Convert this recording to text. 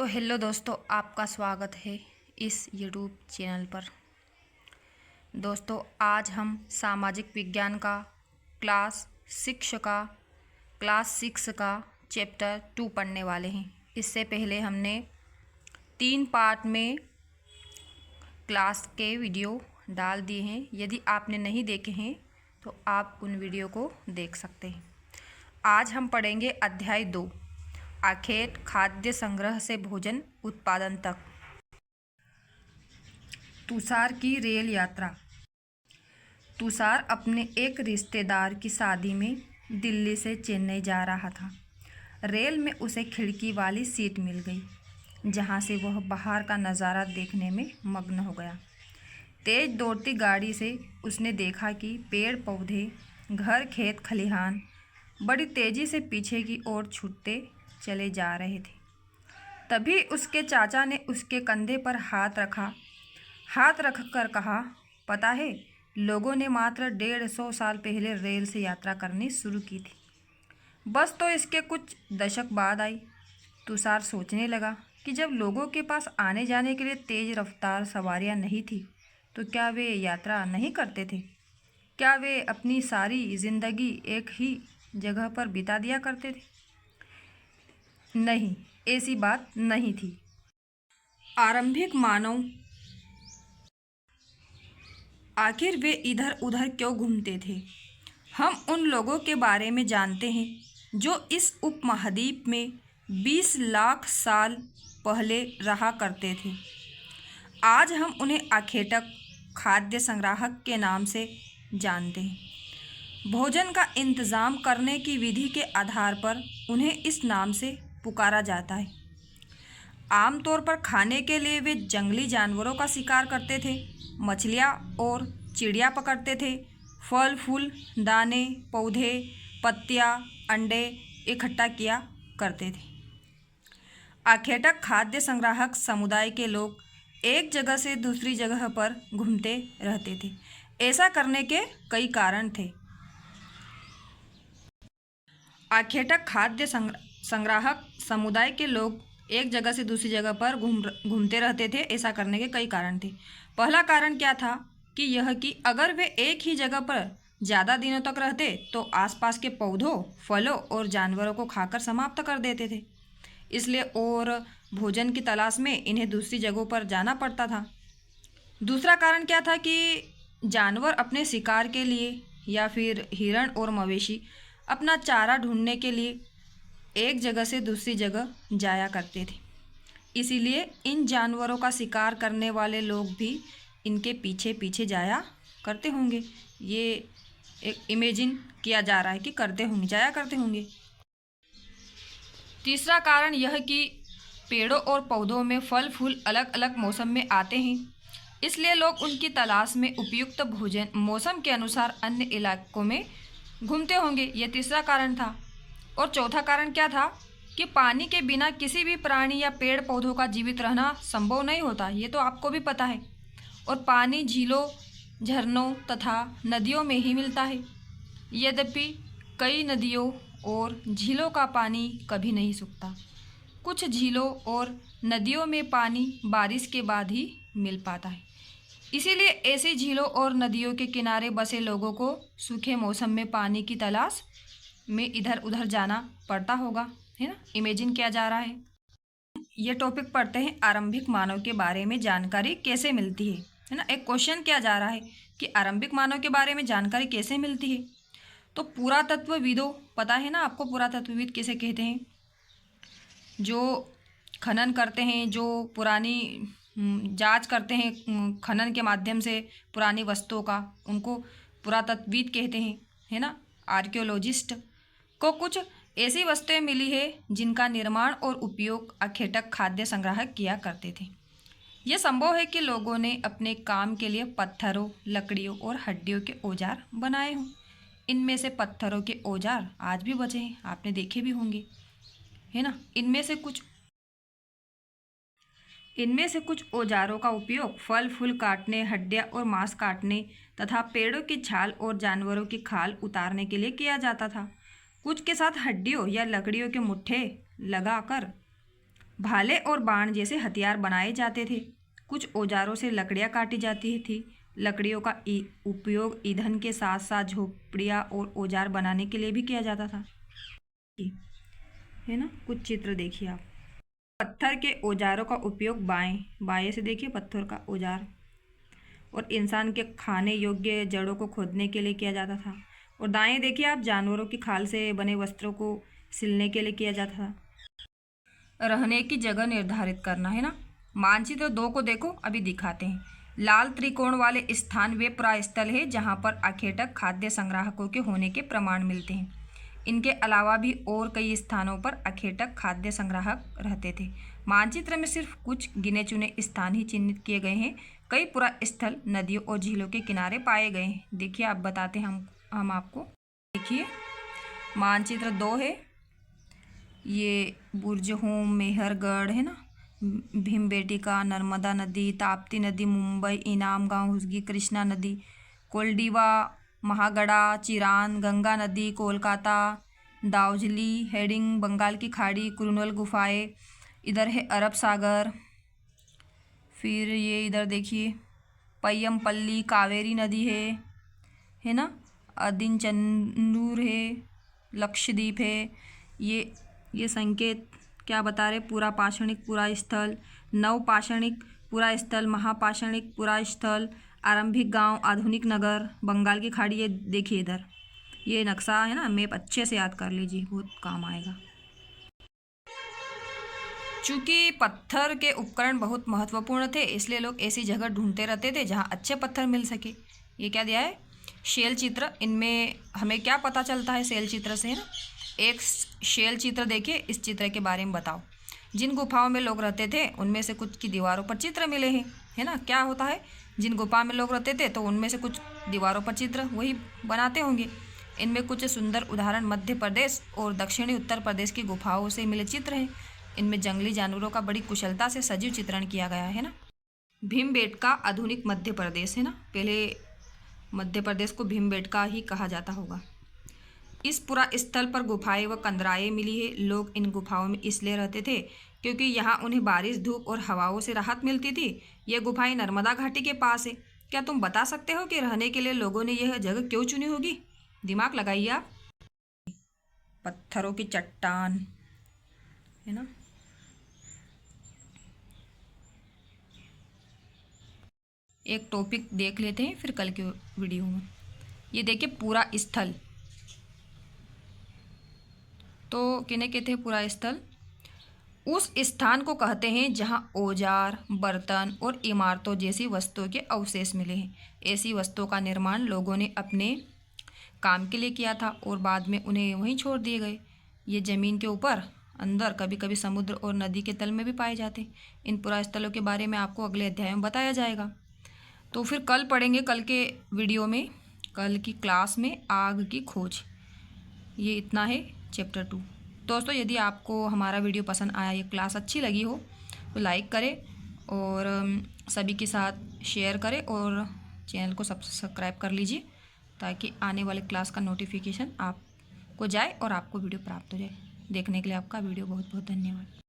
तो हेलो दोस्तों, आपका स्वागत है इस यूट्यूब चैनल पर। दोस्तों, आज हम सामाजिक विज्ञान का क्लास 6 का चैप्टर 2 पढ़ने वाले हैं। इससे पहले हमने 3 पार्ट में क्लास के वीडियो डाल दिए हैं। यदि आपने नहीं देखे हैं तो आप उन वीडियो को देख सकते हैं। आज हम पढ़ेंगे अध्याय 2, आखेट खाद्य संग्रह से भोजन उत्पादन तक। तुषार की रेल यात्रा। तुषार अपने एक रिश्तेदार की शादी में दिल्ली से चेन्नई जा रहा था। रेल में उसे खिड़की वाली सीट मिल गई, जहां से वह बाहर का नज़ारा देखने में मग्न हो गया। तेज दौड़ती गाड़ी से उसने देखा कि पेड़ पौधे, घर, खेत खलिहान बड़ी तेज़ी से पीछे की ओर छूटते चले जा रहे थे। तभी उसके चाचा ने उसके कंधे पर हाथ रख कर कहा, पता है, लोगों ने मात्र 150 साल पहले रेल से यात्रा करनी शुरू की थी। बस तो इसके कुछ दशक बाद आई। तुषार सोचने लगा कि जब लोगों के पास आने जाने के लिए तेज़ रफ्तार सवारियां नहीं थी तो क्या वे यात्रा नहीं करते थे? क्या वे अपनी सारी जिंदगी एक ही जगह पर बिता दिया करते थे? नहीं, ऐसी बात नहीं थी। आरंभिक मानव आखिर वे इधर उधर क्यों घूमते थे? हम उन लोगों के बारे में जानते हैं जो इस उपमहाद्वीप में 20 लाख साल पहले रहा करते थे। आज हम उन्हें आखेटक खाद्य संग्राहक के नाम से जानते हैं। भोजन का इंतज़ाम करने की विधि के आधार पर उन्हें इस नाम से पुकारा जाता है। आमतौर पर खाने के लिए वे जंगली जानवरों का शिकार करते थे, मछलियाँ और चिड़िया पकड़ते थे, फल फूल, दाने, पौधे, पत्तियाँ, अंडे इकट्ठा किया करते थे। आखेटक खाद्य संग्राहक समुदाय के लोग एक जगह से दूसरी जगह पर घूमते रहते थे। ऐसा करने के कई कारण थे। आखेटक खाद्य संग्राहक समुदाय के लोग एक जगह से दूसरी जगह पर घूमते रहते थे। ऐसा करने के कई कारण थे। पहला कारण क्या था कि यह कि अगर वे एक ही जगह पर ज़्यादा दिनों तक रहते तो आसपास के पौधों, फलों और जानवरों को खाकर समाप्त कर देते थे। इसलिए और भोजन की तलाश में इन्हें दूसरी जगहों पर जाना पड़ता था। दूसरा कारण क्या था कि जानवर अपने शिकार के लिए या फिर हिरण और मवेशी अपना चारा ढूंढने के लिए एक जगह से दूसरी जगह जाया करते थे। इसीलिए इन जानवरों का शिकार करने वाले लोग भी इनके पीछे पीछे जाया करते होंगे। ये एक इमेजिन किया जा रहा है कि जाया करते होंगे। तीसरा कारण यह कि पेड़ों और पौधों में फल फूल अलग अलग मौसम में आते हैं, इसलिए लोग उनकी तलाश में उपयुक्त भोजन मौसम के अनुसार अन्य इलाकों में घूमते होंगे। यह तीसरा कारण था। और चौथा कारण क्या था कि पानी के बिना किसी भी प्राणी या पेड़ पौधों का जीवित रहना संभव नहीं होता। ये तो आपको भी पता है। और पानी झीलों, झरनों तथा नदियों में ही मिलता है। यद्यपि कई नदियों और झीलों का पानी कभी नहीं सूखता। कुछ झीलों और नदियों में पानी बारिश के बाद ही मिल पाता है। इसीलिए ऐसी झीलों और नदियों के किनारे बसे लोगों को सूखे मौसम में पानी की तलाश में इधर उधर जाना पड़ता होगा, है ना। इमेजिन किया जा रहा है। ये टॉपिक पढ़ते हैं, आरंभिक मानव के बारे में जानकारी कैसे मिलती है ना। एक क्वेश्चन किया जा रहा है कि आरंभिक मानव के बारे में जानकारी कैसे मिलती है। तो पुरातत्वविदों, पता है ना आपको पुरातत्वविद किसे कहते हैं? जो खनन करते हैं, जो पुरानी जांच करते हैं खनन के माध्यम से पुरानी वस्तुओं का, उनको पुरातत्वविद कहते हैं, है ना। आर्कियोलॉजिस्ट को कुछ ऐसी वस्तुएं मिली है जिनका निर्माण और उपयोग आखेटक खाद्य संग्राहक किया करते थे। यह संभव है कि लोगों ने अपने काम के लिए पत्थरों, लकड़ियों और हड्डियों के औजार बनाए हों। इनमें से पत्थरों के औजार आज भी बचे हैं, आपने देखे भी होंगे, है ना। इनमें से कुछ औजारों का उपयोग फल फूल काटने, हड्डियाँ और मांस काटने तथा पेड़ों की छाल और जानवरों की खाल उतारने के लिए किया जाता था। कुछ के साथ हड्डियों या लकड़ियों के मुट्ठे लगाकर भाले और बाण जैसे हथियार बनाए जाते थे। कुछ औजारों से लकड़ियाँ काटी जाती थी। लकड़ियों का उपयोग ईंधन के साथ साथ झोपड़ियाँ और औजार बनाने के लिए भी किया जाता था, है ना। कुछ चित्र देखिए आप। पत्थर के औजारों का उपयोग बाएं से देखिए पत्थर का औजार, और इंसान के खाने योग्य जड़ों को खोदने के लिए किया जाता था। और दाएं देखिए आप, जानवरों की खाल से बने वस्त्रों को सिलने के लिए किया जाता था। रहने की जगह निर्धारित करना, है ना। मानचित्र 2 को देखो, अभी दिखाते हैं। लाल त्रिकोण वाले स्थान वे प्रास्थल है जहाँ पर अखेटक खाद्य संग्राहकों के होने के प्रमाण मिलते हैं। इनके अलावा भी और कई स्थानों पर अखेटक खाद्य संग्राहक रहते थे। मानचित्र में सिर्फ कुछ गिने चुने स्थान ही चिन्हित किए गए हैं। कई पुरा स्थल नदियों और झीलों के किनारे पाए गए हैं। देखिए आप बताते हैं हम आपको। देखिए मानचित्र 2 है, ये बुर्जहोम, मेहरगढ़, है ना, भीमबेटका, नर्मदा नदी, ताप्ती नदी, मुंबई, इनाम गांव, हुसगी, कृष्णा नदी, कोल्डिवा, महागड़ा, चिरान, गंगा नदी, कोलकाता, दाउजली, हेडिंग, बंगाल की खाड़ी, कुरुनल गुफाएं, इधर है अरब सागर। फिर ये इधर देखिए पय्यमपल्ली, कावेरी नदी है ना, अदिनचन्नूर है, लक्षद्वीप है। ये संकेत क्या बता रहे, पूरा पाषाणिक पूरा स्थल, नवपाषाणिक पूरा स्थल, महापाषाणिक पूरा स्थल, आरंभिक गांव, आधुनिक नगर, बंगाल की खाड़ी। ये देखिए इधर ये नक्शा है ना, मैप अच्छे से याद कर लीजिए, बहुत काम आएगा। चूँकि पत्थर के उपकरण बहुत महत्वपूर्ण थे, इसलिए लोग ऐसी जगह ढूंढते रहते थे जहाँ अच्छे पत्थर मिल सके। ये क्या दिया है, शैल चित्र। इनमें हमें क्या पता चलता है शैल चित्र से, है ना। एक शैल चित्र देखिए, इस चित्र के बारे में बताओ। जिन गुफाओं में लोग रहते थे उनमें से कुछ की दीवारों पर चित्र मिले हैं, है ना। क्या होता है, जिन गुफा में लोग रहते थे तो उनमें से कुछ दीवारों पर चित्र वही बनाते होंगे। इनमें कुछ सुंदर उदाहरण मध्य प्रदेश और दक्षिणी उत्तर प्रदेश की गुफाओं से मिले चित्र हैं। इनमें जंगली जानवरों का बड़ी कुशलता से सजीव चित्रण किया गया है ना। भीमबेटका आधुनिक मध्य प्रदेश, है ना, पहले मध्य प्रदेश को भीमबेटका ही कहा जाता होगा। इस पूरा स्थल पर गुफाएं व कंदराएं मिली है। लोग इन गुफाओं में इसलिए रहते थे क्योंकि यहाँ उन्हें बारिश, धूप और हवाओं से राहत मिलती थी। ये गुफाएं नर्मदा घाटी के पास है। क्या तुम बता सकते हो कि रहने के लिए लोगों ने यह जगह क्यों चुनी होगी? दिमाग लगाइए आप। पत्थरों की चट्टान, है ना। एक टॉपिक देख लेते हैं फिर कल के वीडियो में। ये देखिए पूरा स्थल, तो किन्हें कहते हैं पूरा स्थल? उस स्थान को कहते हैं जहां औजार, बर्तन और इमारतों जैसी वस्तुओं के अवशेष मिले हैं। ऐसी वस्तुओं का निर्माण लोगों ने अपने काम के लिए किया था और बाद में उन्हें वहीं छोड़ दिए गए। ये ज़मीन के ऊपर, अंदर, कभी कभी समुद्र और नदी के तल में भी पाए जाते हैं। इन पुरास्थलों के बारे में आपको अगले अध्याय में बताया जाएगा। तो फिर कल पढ़ेंगे, कल के वीडियो में, कल की क्लास में, आग की खोज। ये इतना है चैप्टर 2। दोस्तों यदि आपको हमारा वीडियो पसंद आया, ये क्लास अच्छी लगी हो तो लाइक करें और सभी के साथ शेयर करें और चैनल को सब्सक्राइब कर लीजिए ताकि आने वाले क्लास का नोटिफिकेशन आपको जाए और आपको वीडियो प्राप्त हो जाए। देखने के लिए आपका वीडियो बहुत बहुत धन्यवाद।